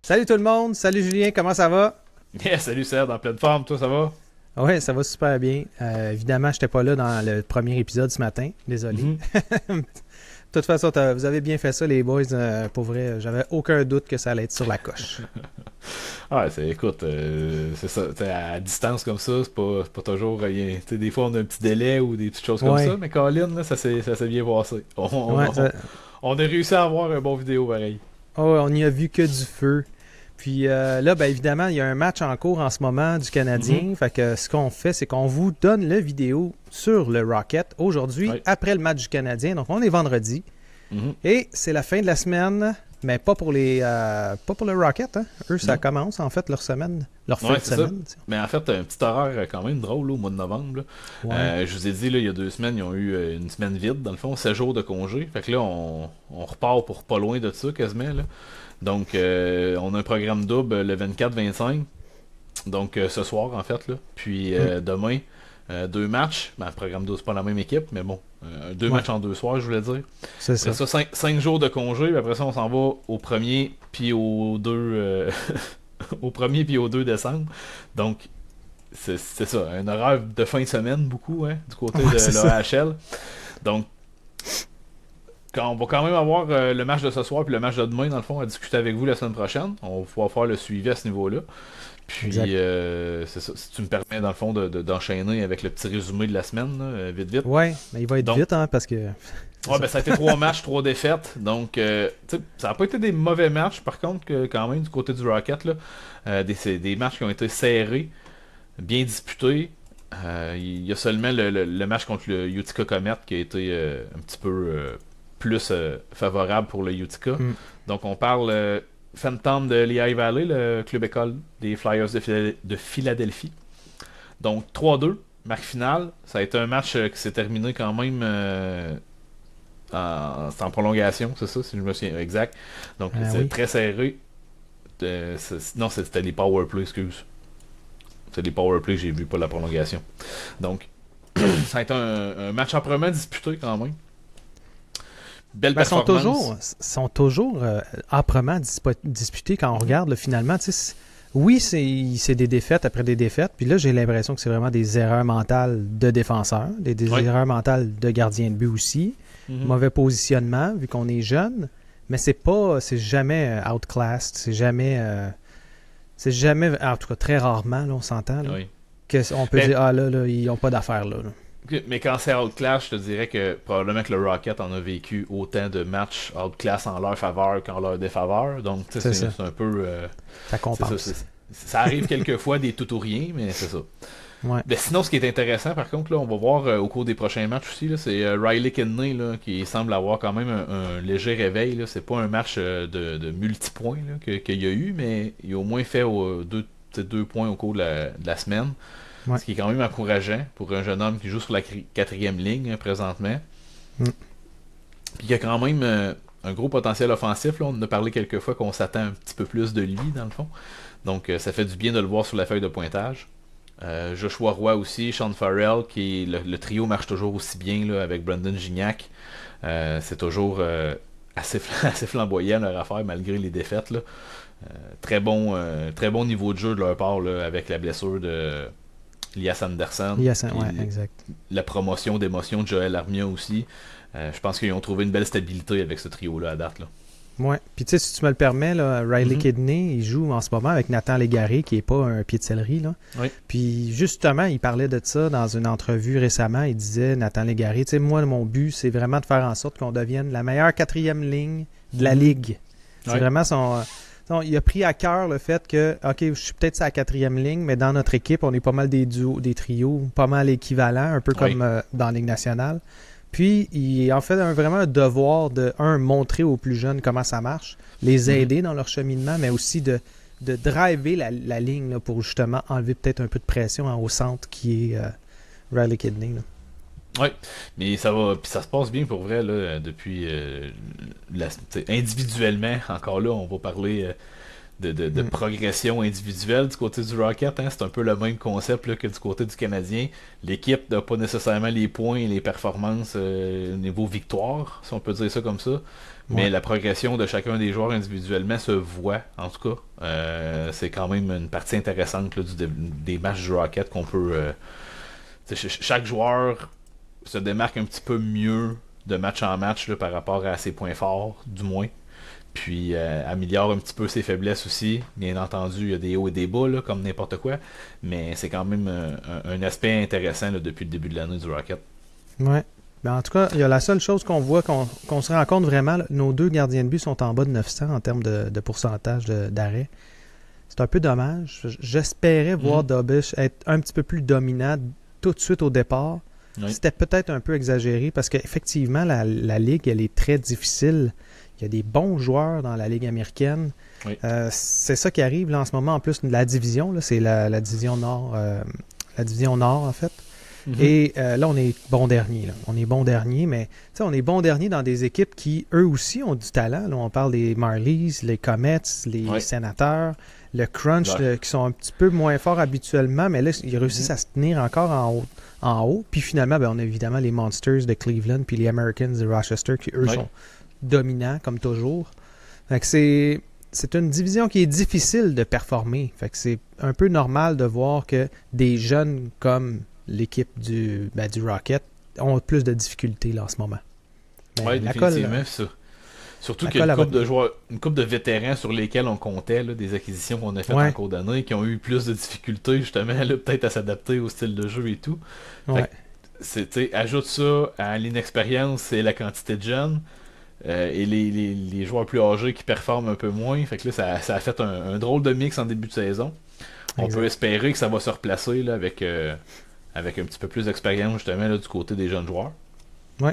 Salut tout le monde, salut Julien, comment ça va? Yeah, salut Serge, en pleine forme, toi ça va? Oui, ça va super bien. Évidemment, je n'étais pas là dans le premier épisode ce matin, désolé. Mhm. De toute façon, vous avez bien fait ça les boys, pour vrai, j'avais aucun doute que ça allait être sur la coche. Ah, écoute, c'est ça, t'sais, à distance comme ça, c'est pas toujours rien. T'sais, des fois on a un petit délai ou des petites choses comme Ouais, ça, mais Colin, là, ça s'est bien passé. ouais, On a réussi à avoir un bon vidéo pareil. on n'y a vu que du feu. Puis là, ben évidemment, il y a un match en cours en ce moment du Mhm. Canadien. Fait que ce qu'on fait, c'est qu'on vous donne la vidéo sur le Rocket aujourd'hui, Ouais. après le match du Canadien. Donc, on est vendredi. Mhm. Et c'est la fin de la semaine, mais pas pour pas pour le Rocket. Hein. Eux, ça Non. commence en fait leur semaine, leur fin Ouais, de c'est ça. semaine. Mais en fait, un petit horaire quand même drôle là, au mois de novembre. Là. Ouais. Je vous ai dit, là, il y a 2 semaines, ils ont eu une semaine vide, dans le fond, 7 jours de congé. Fait que là, on repart pour pas loin de ça, quasiment. Là. Donc, on a un programme double le 24-25. Donc, ce soir, en fait. Là. Puis, Mm. demain, 2 matchs. Ben, le programme double, c'est pas la même équipe, mais bon. Deux Ouais, matchs en 2 soirs, je voulais dire. c'est Après ça. ça, 5 jours de congé. Puis après ça, on s'en va au premier, puis au 2... au 1er puis au 2 décembre. Donc, c'est ça, un horaire de fin de semaine, beaucoup, hein, du côté Ouais, de c'est ça. l'AHL. Donc, on va quand même avoir le match de ce soir puis le match de demain, dans le fond, à discuter avec vous la semaine prochaine. On va pouvoir faire le suivi à ce niveau-là. Exact. Puis, c'est ça, si tu me permets, dans le fond, d'enchaîner avec le petit résumé de la semaine, là, vite, vite. Ouais, mais il va être Donc, vite, hein, parce que c'est ouais, ça. ben, ça a été 3 matchs, 3 défaites. Donc, tu sais, ça n'a pas été des mauvais matchs, par contre, quand même, du côté du Rocket, là. C'est des matchs qui ont été serrés, bien disputé. Il y a seulement le match contre le Utica Comet qui a été un petit peu plus favorable pour le Utica. Mm. Donc on parle Phantom de Lehigh Valley, le club école des Flyers de Philadelphie. Donc 3-2, marque finale. Ça a été un match qui s'est terminé quand même c'est en prolongation, c'est ça, si je me souviens exact. Donc c'est Oui. très serré. Non, c'était les power play, excuse. C'est les power play que j'ai vu, pas la prolongation. Donc, ça a été un match amplement disputé quand même. Belle Ben, performance. sont toujours âprement disputés quand on Mhm. regarde là, finalement. Tu sais, oui, c'est des défaites après des défaites. Puis là, j'ai l'impression que c'est vraiment des erreurs mentales de défenseurs, des Oui. erreurs mentales de gardiens de but aussi. Mhm. Mauvais positionnement, vu qu'on est jeune. Mais c'est jamais outclassed. C'est jamais, en tout cas très rarement, là, on s'entend, là, Oui. qu'on peut Ben, dire, là, ils n'ont pas d'affaires là. Là. mais quand c'est outclass, je te dirais que probablement que le Rocket en a vécu autant de matchs outclass en leur faveur qu'en leur défaveur. Donc, tu sais, C'est c'est ça. c'est un peu. Ça C'est ça. compense. Ça arrive quelquefois des tout ou rien, mais c'est ça. Ouais. Ben, sinon, ce qui est intéressant, par contre, là, on va voir au cours des prochains matchs aussi, là, c'est Riley Kidney là, qui semble avoir quand même un léger réveil. Là. C'est pas un match de multipoints là, qu'il y a eu, mais il a au moins fait 2 points au cours de la semaine. Ouais. Ce qui est quand même encourageant pour un jeune homme qui joue sur la quatrième ligne hein, présentement. Mm. Puis il y a quand même un gros potentiel offensif. Là. On en a parlé quelques fois qu'on s'attend un petit peu plus de lui, dans le fond. Donc ça fait du bien de le voir sur la feuille de pointage. Joshua Roy aussi, Sean Farrell, le trio marche toujours aussi bien là, avec Brandon Gignac. C'est toujours assez flamboyant leur affaire malgré les défaites. Là. Très bon niveau de jeu de leur part là, avec la blessure de Elias Anderson. Yes, Puis ouais, exact. la promotion d'émotion de Joël Armia aussi. Je pense qu'ils ont trouvé une belle stabilité avec ce trio-là à date. Là. Ouais. Puis tu sais, si tu me le permets, là, Riley Mhm. Kidney, il joue en ce moment avec Nathan Légaré, qui est pas un pied de céleri, là. Oui. Puis justement, il parlait de ça dans une entrevue récemment. Il disait, Nathan Légaré, tu sais, moi, mon but, c'est vraiment de faire en sorte qu'on devienne la meilleure quatrième ligne de la Mhm. Ligue. C'est Ouais. vraiment il a pris à cœur le fait que, OK, je suis peut-être sa quatrième ligne, mais dans notre équipe, on est pas mal des duos, des trios, pas mal équivalents, un peu Oui. comme dans la Ligue nationale. Puis, il en fait vraiment un devoir de, montrer aux plus jeunes comment ça marche, les Mhm. aider dans leur cheminement, mais aussi de driver la ligne là, pour justement enlever peut-être un peu de pression au centre qui est Riley Kidney. Là. Oui, mais ça va, puis ça se passe bien pour vrai là, depuis individuellement. Encore là, on va parler de progression individuelle du côté du Rocket. Hein. C'est un peu le même concept là, que du côté du Canadien. L'équipe n'a pas nécessairement les points et les performances au niveau victoire, si on peut dire ça comme ça. Mais la progression de chacun des joueurs individuellement se voit, en tout cas. C'est quand même une partie intéressante là, des matchs du Rocket qu'on peut... chaque joueur se démarque un petit peu mieux de match en match là, par rapport à ses points forts, du moins. Puis améliore un petit peu ses faiblesses aussi. Bien entendu, il y a des hauts et des bas, là, comme n'importe quoi. Mais c'est quand même un aspect intéressant là, depuis le début de l'année du Rocket. Ouais. Ben, en tout cas, il y a la seule chose qu'on voit, qu'on se rend compte vraiment, là, nos 2 gardiens de but sont en bas de 900 en termes de pourcentage d'arrêt. C'est un peu dommage. J'espérais voir Dobish être un petit peu plus dominant tout de suite au départ. Oui. C'était peut-être un peu exagéré parce qu'effectivement, la Ligue, elle est très difficile. Il y a des bons joueurs dans la Ligue américaine. Oui. C'est ça qui arrive là, en ce moment. En plus, la division, là, c'est la division Nord. La division Nord, en fait. Mm-hmm. Et là, on est bon dernier. Là. On est bon dernier, mais on est bon dernier dans des équipes qui, eux aussi, ont du talent. Là, on parle des Marlies, les Comets, les Sénateurs, le Crunch, qui sont un petit peu moins forts habituellement, mais là, ils réussissent à se tenir encore en haut. Puis finalement, on a évidemment les Monsters de Cleveland puis les Americans de Rochester qui, eux, sont dominant comme toujours. Fait que c'est une division qui est difficile de performer. Fait que c'est un peu normal de voir que des jeunes comme l'équipe du Rocket ont plus de difficultés là en ce moment. Oui, définitivement, ça. Surtout qu'il y a une couple de vétérans sur lesquels on comptait, là, des acquisitions qu'on a faites en cours d'année, qui ont eu plus de difficultés justement là, peut-être à s'adapter au style de jeu et tout. Ajoute ça à l'inexpérience et la quantité de jeunes. Et les joueurs plus âgés qui performent un peu moins. Fait que là, ça a fait un drôle de mix en début de saison. On peut espérer que ça va se replacer là, avec un petit peu plus d'expérience justement là, du côté des jeunes joueurs. Oui.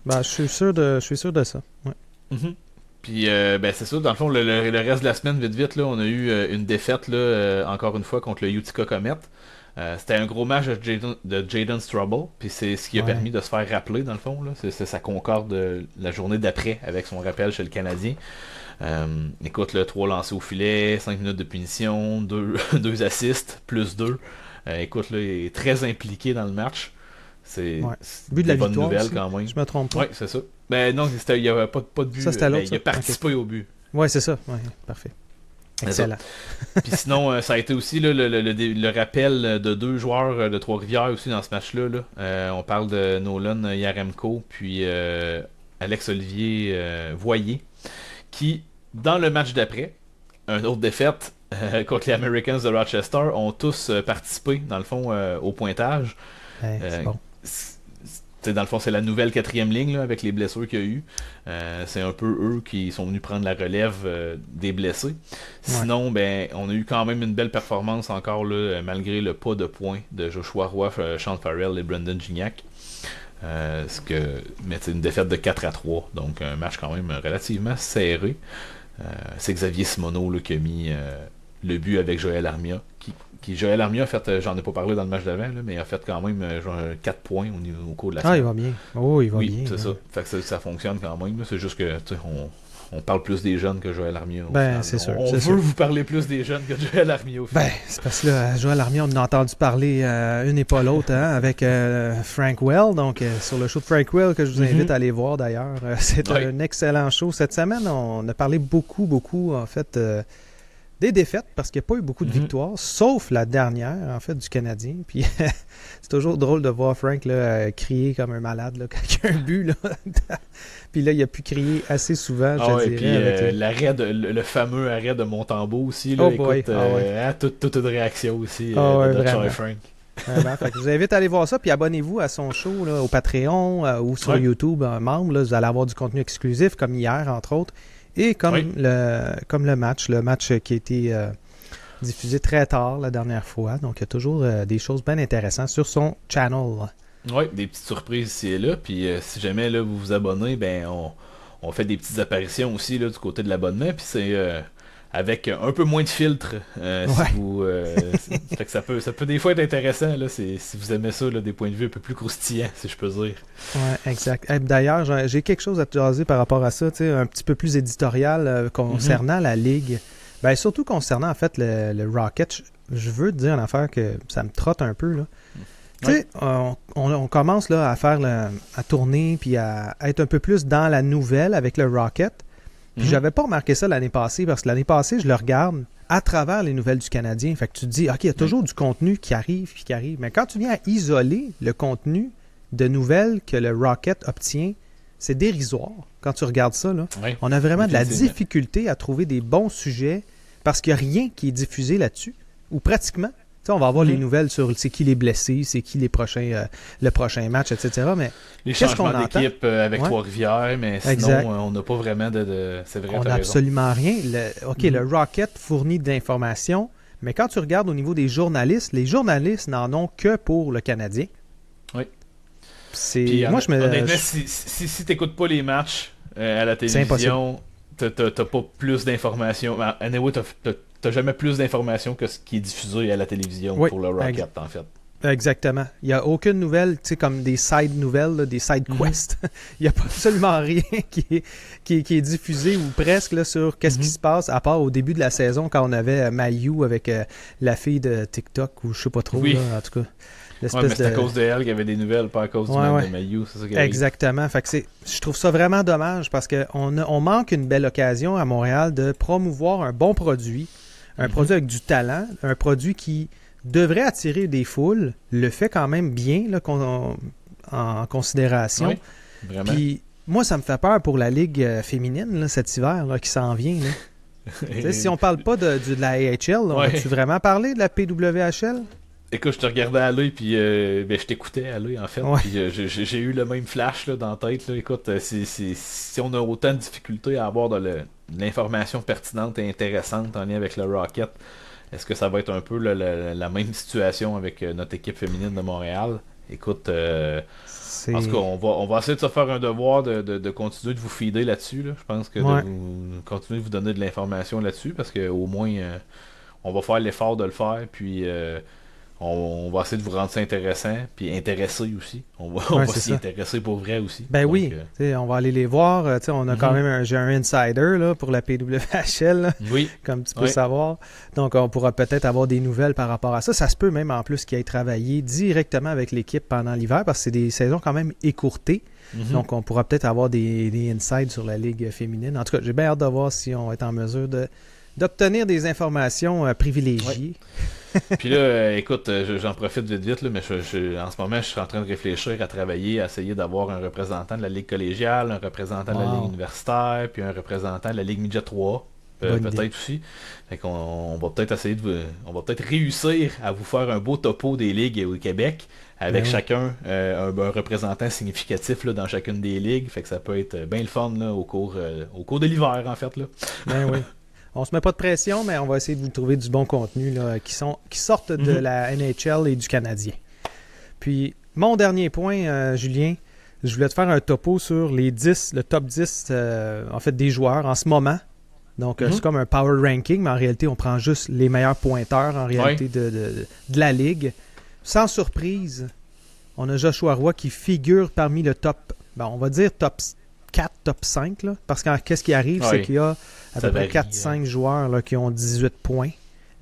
Je suis sûr de ça. Ouais. Mm-hmm. Puis c'est ça, dans le fond, le reste de la semaine, vite, là, on a eu une défaite là, encore une fois contre le Utica Comet. C'était un gros match de Jadon Struble, puis c'est ce qui a permis de se faire rappeler dans le fond. Là. Ça concorde la journée d'après avec son rappel chez le Canadien. Écoute, 3 lancés au filet, 5 minutes de punition, 2 assists, plus 2. Écoute, là, il est très impliqué dans le match. C'est but de la bonne victoire nouvelle aussi, quand même. Je me trompe pas. Oui, c'est ça. Non, il n'y avait pas de but. Ça, c'était l'autre, il a participé au but. Oui, c'est ça. Ouais, parfait. Excellent. Puis sinon, ça a été aussi là, le rappel de 2 joueurs de Trois-Rivières aussi dans ce match-là. Là. On parle de Nolan Yaremko puis Alex-Olivier Voyer qui, dans le match d'après, une autre défaite contre les Americans de Rochester, ont tous participé, dans le fond, au pointage. C'est bon. Dans le fond, c'est la nouvelle 4e ligne là, avec les blessures qu'il y a eu. C'est un peu eux qui sont venus prendre la relève des blessés. Sinon, on a eu quand même une belle performance encore là, malgré le pas de points de Joshua Roy, Sean Farrell et Brendan Gignac. Mais c'est une défaite de 4-3, donc un match quand même relativement serré. C'est Xavier Simoneau là, qui a mis le but avec Joël Armia. Joël Armia a fait, j'en ai pas parlé dans le match d'avant, là, mais a fait quand même genre 4 points au cours de la semaine. Il va bien. Oh, il va bien. Oui, c'est ça. Fait que ça fonctionne quand même. Là. C'est juste que on parle plus des jeunes que Joël Armia. C'est sûr. On veut vous parler plus des jeunes que Joël Armia au final. C'est parce que là, Joël Armia, on en a entendu parler une et pas l'autre avec Frank Well. Donc, sur le show de Frank Well, que je vous invite à aller voir d'ailleurs. C'est un excellent show. Cette semaine, on a parlé beaucoup, en fait, des défaites, parce qu'il n'y a pas eu beaucoup de victoires, sauf la dernière, en fait, du Canadien. Puis c'est toujours drôle de voir Frank là, crier comme un malade là, quand il y a un but. Là. Puis là, il a pu crier assez souvent, je dirais. Puis le fameux arrêt de Montembeault aussi. Là, toute une réaction aussi de Charlie Frank. Fait que je vous invite à aller voir ça, puis abonnez-vous à son show là, au Patreon ou sur YouTube en membre. Là, vous allez avoir du contenu exclusif, comme hier, entre autres. Et comme le match qui a été diffusé très tard la dernière fois. Donc, il y a toujours des choses bien intéressantes sur son channel. Oui, des petites surprises ici et là. Puis si jamais là, vous vous abonnez, on fait des petites apparitions aussi là, du côté de l'abonnement. Puis c'est avec un peu moins de filtres. Fait que ça peut des fois être intéressant là, si vous aimez ça, là, des points de vue un peu plus croustillants, si je peux dire. Oui, exact. D'ailleurs, j'ai quelque chose à te jaser par rapport à ça, un petit peu plus éditorial concernant la Ligue. Ben, surtout concernant, en fait, le Rocket, je veux te dire une affaire que ça me trotte un peu, là. Tu sais, on commence là, à faire à tourner puis à être un peu plus dans la nouvelle avec le Rocket. Puis j'avais pas remarqué ça l'année passée parce que l'année passée, je le regarde à travers les nouvelles du Canadien. Fait que tu te dis, OK, il y a toujours du contenu qui arrive puis qui arrive. Mais quand tu viens à isoler le contenu de nouvelles que le Rocket obtient, c'est dérisoire quand tu regardes ça. Là. Oui, on a vraiment de la difficulté à trouver des bons sujets parce qu'il n'y a rien qui est diffusé là-dessus, ou pratiquement. Tu sais, on va avoir les nouvelles sur c'est qui les blessés, c'est qui les prochains, le prochain match, etc. Mais les changements d'équipe avec Trois-Rivières, mais sinon, on n'a pas vraiment c'est vrai, on n'a absolument rien. Le Rocket fournit de l'information, mais quand tu regardes au niveau des journalistes, les journalistes n'en ont que pour le Canadien. Oui. Puis, honnêtement, si tu n'écoutes pas les matchs à la télévision, tu n'as pas plus d'informations. Anyway, t'as jamais plus d'informations que ce qui est diffusé à la télévision pour le Rocket, en fait. Exactement. Il n'y a aucune nouvelle, tu sais, comme des side nouvelles, là, des side quests. Il n'y a pas absolument rien qui est diffusé ou presque là, sur qu'est-ce qui se passe, à part au début de la saison quand on avait Mayu avec la fille de TikTok ou je sais pas trop, là, en tout cas. Mais c'est à cause d'elle qu'il y avait des nouvelles, pas à cause du même de Mayu. C'est ça qui arrive. Exactement. Fait que je trouve ça vraiment dommage parce qu'on manque une belle occasion à Montréal de promouvoir un bon produit, un produit avec du talent, un produit qui devrait attirer des foules, le fait quand même bien là, en considération. Oui, vraiment. Puis moi, ça me fait peur pour la Ligue féminine là, cet hiver là, qui s'en vient. Là. Si on parle pas de la AHL, on va-tu vraiment parler de la PWHL? Écoute, je te regardais à l'œil, puis je t'écoutais à l'œil, en fait. Ouais. Puis j'ai eu le même flash là, dans la tête. Là. Écoute, si on a autant de difficultés à avoir de l'information pertinente et intéressante en lien avec le Rocket, est-ce que ça va être un peu la même situation avec notre équipe féminine de Montréal? Écoute, en tout cas, on va essayer de se faire un devoir de continuer de vous feeder là-dessus. Là. Je pense que de continuer de vous donner de l'information là-dessus, parce qu'au moins, on va faire l'effort de le faire, puis... on va essayer de vous rendre ça intéressant, puis intéressé aussi. On va s'y intéresser pour vrai aussi. Ben donc, oui, on va aller les voir. On a quand même j'ai un insider là, pour la PWHL, là, comme tu peux savoir. Donc, on pourra peut-être avoir des nouvelles par rapport à ça. Ça se peut même en plus qu'il ait travaillé directement avec l'équipe pendant l'hiver, parce que c'est des saisons quand même écourtées. Donc, on pourra peut-être avoir des insides sur la Ligue féminine. En tout cas, j'ai bien hâte de voir si on va être en mesure d'obtenir des informations privilégiées. Puis là, écoute, j'en profite vite, là, mais en ce moment, je suis en train de réfléchir à travailler, à essayer d'avoir un représentant de la Ligue collégiale, un représentant de la Ligue universitaire, puis un représentant de la Ligue Midget 3, peut-être aussi. Fait qu'on va peut-être essayer on va peut-être réussir à vous faire un beau topo des ligues au Québec, avec chacun un représentant significatif là, dans chacune des ligues. Fait que ça peut être bien le fun là, au cours de l'hiver, en fait. Là. Ben oui. On se met pas de pression, mais on va essayer de vous trouver du bon contenu là, qui sortent de la NHL et du Canadien. Puis, mon dernier point, Julien, je voulais te faire un topo sur le top 10 en fait, des joueurs en ce moment. Donc, c'est comme un power ranking, mais en réalité, on prend juste les meilleurs pointeurs en réalité de la Ligue. Sans surprise, on a Joshua Roy qui figure parmi le top, on va dire top 4, top 5, là, parce que qu'est-ce qui arrive, c'est qu'il y a à peu près 4-5 joueurs là, qui ont 18 points.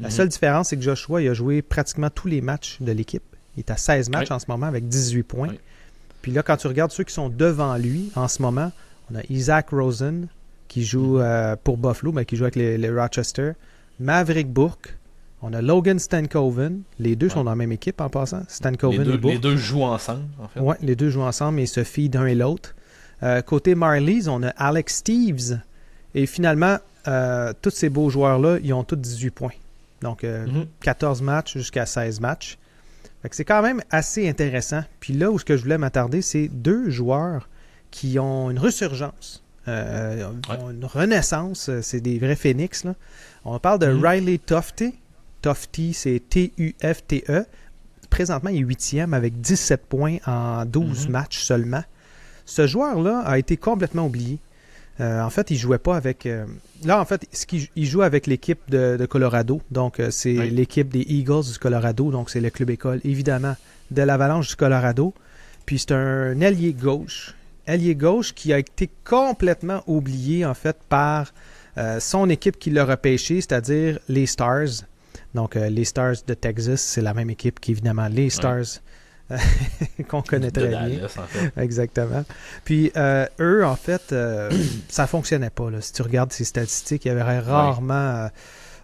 La seule différence, c'est que Joshua il a joué pratiquement tous les matchs de l'équipe. Il est à 16 matchs en ce moment avec 18 points. Puis là, quand tu regardes ceux qui sont devant lui en ce moment, on a Isaac Rosen qui joue pour Buffalo, mais qui joue avec les Rochester. Maverick Bourque. On a Logan Stankoven. Les deux sont dans la même équipe en passant. Stankoven et Bourque. Les deux jouent ensemble, en fait. Oui, les deux jouent ensemble et se fient d'un et l'autre. Côté Marlies, on a Alex Steeves. Et finalement, tous ces beaux joueurs-là, ils ont tous 18 points. Donc, 14 matchs jusqu'à 16 matchs. Fait que c'est quand même assez intéressant. Puis là où je voulais m'attarder, c'est deux joueurs qui ont une resurgence, une renaissance. C'est des vrais phénix. Là. On parle de Riley Tufte. Tufte, c'est T-U-F-T-E. Présentement, il est 8e avec 17 points en 12 matchs seulement. Ce joueur-là a été complètement oublié. En fait, il jouait pas avec... Là, en fait, il joue avec l'équipe de Colorado. Donc, c'est l'équipe des Eagles du Colorado. Donc, c'est le club école, évidemment, de l'Avalanche du Colorado. Puis, c'est un ailier gauche. Ailier gauche qui a été complètement oublié, en fait, par Son équipe qui l'a repêché, c'est-à-dire les Stars. Donc, les Stars de Texas, c'est la même équipe qu'évidemment les Stars qu'on connaît très bien. Dallas, en fait. Exactement. Puis, eux, en fait, ça fonctionnait pas. Là. Si tu regardes ces statistiques, il y avait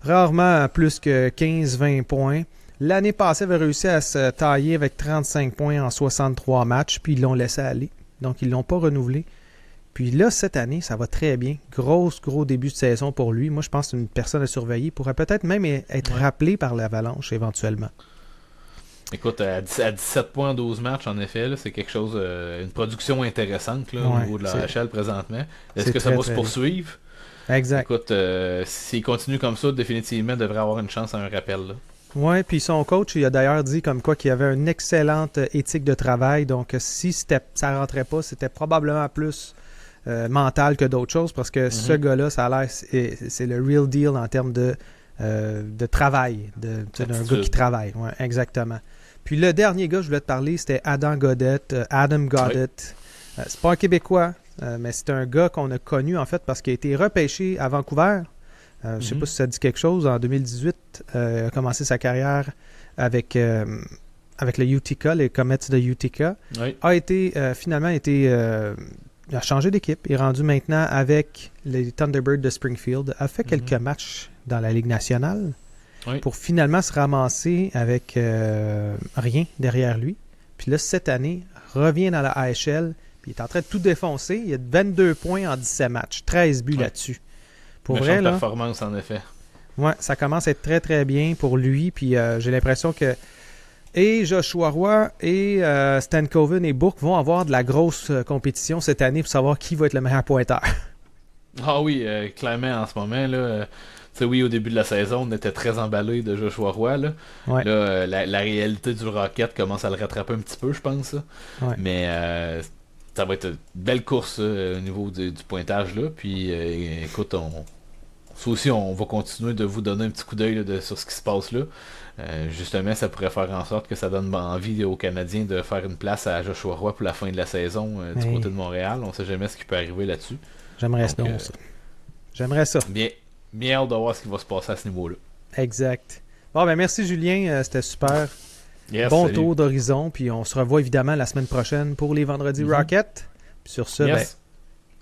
rarement plus que 15-20 points. L'année passée, ils avaient réussi à se tailler avec 35 points en 63 matchs, puis ils l'ont laissé aller. Donc, ils ne l'ont pas renouvelé. Puis là, cette année, ça va très bien. Gros début de saison pour lui. Moi, je pense que c'est une personne à surveiller. Il pourrait peut-être même être rappelé par l'Avalanche éventuellement. Écoute, à 17 points en 12 matchs, en effet, là, c'est quelque chose, une production intéressante là, au niveau de la HL présentement. Est-ce que ça va se poursuivre? Exact. Écoute, s'il continue comme ça, définitivement, il devrait avoir une chance à un rappel. Oui, puis son coach, il a d'ailleurs dit comme quoi qu'il avait une excellente éthique de travail. Donc, si ça ne rentrait pas, c'était probablement plus mental que d'autres choses parce que ce gars-là, ça a l'air, c'est le real deal en termes de travail, d'un gars qui travaille. Ouais, exactement. Puis le dernier gars que je voulais te parler, c'était Adam Gaudette. C'est pas un Québécois, mais c'est un gars qu'on a connu en fait parce qu'il a été repêché à Vancouver. Je sais pas si ça dit quelque chose. En 2018, il a commencé sa carrière avec le Utica, les Comets de Utica. Oui. Finalement il a changé d'équipe. Il est rendu maintenant avec les Thunderbirds de Springfield. A fait quelques matchs dans la Ligue nationale pour finalement se ramasser avec rien derrière lui. Puis là, cette année, revient dans la AHL. Puis il est en train de tout défoncer. Il a 22 points en 17 matchs. 13 buts là-dessus. Pour vrai, là, performance, en effet. Ouais, ça commence à être très, très bien pour lui. Puis j'ai l'impression que et Joshua Roy et Stan Coven et Bourque vont avoir de la grosse compétition cette année pour savoir qui va être le meilleur pointeur. Ah oui, clairement, en ce moment, là, oui, au début de la saison, on était très emballé de Joshua Roy. Là, là la réalité du Rocket commence à le rattraper un petit peu, je pense. Ouais. Mais ça va être une belle course au niveau du pointage. Là. Puis, écoute, ça aussi, on va continuer de vous donner un petit coup d'œil sur ce qui se passe là. Justement, ça pourrait faire en sorte que ça donne envie aux Canadiens de faire une place à Joshua Roy pour la fin de la saison du côté de Montréal. On ne sait jamais ce qui peut arriver là-dessus. J'aimerais ça. J'aimerais ça. Bien hâte de voir ce qui va se passer à ce niveau-là. Exact. Bon, ben merci Julien, c'était super. Yes, bon salut. tour d'horizon, puis on se revoit évidemment la semaine prochaine pour les Vendredis Rocket. Puis sur ce,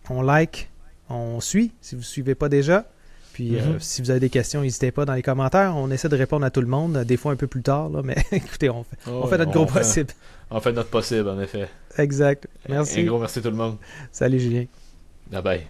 on like, on suit si vous ne suivez pas déjà. Puis si vous avez des questions, n'hésitez pas dans les commentaires. On essaie de répondre à tout le monde, des fois un peu plus tard, là, mais écoutez, on fait notre gros possible. On fait notre possible, en effet. Exact. Merci. Un gros merci tout le monde. Salut Julien. Bye bye.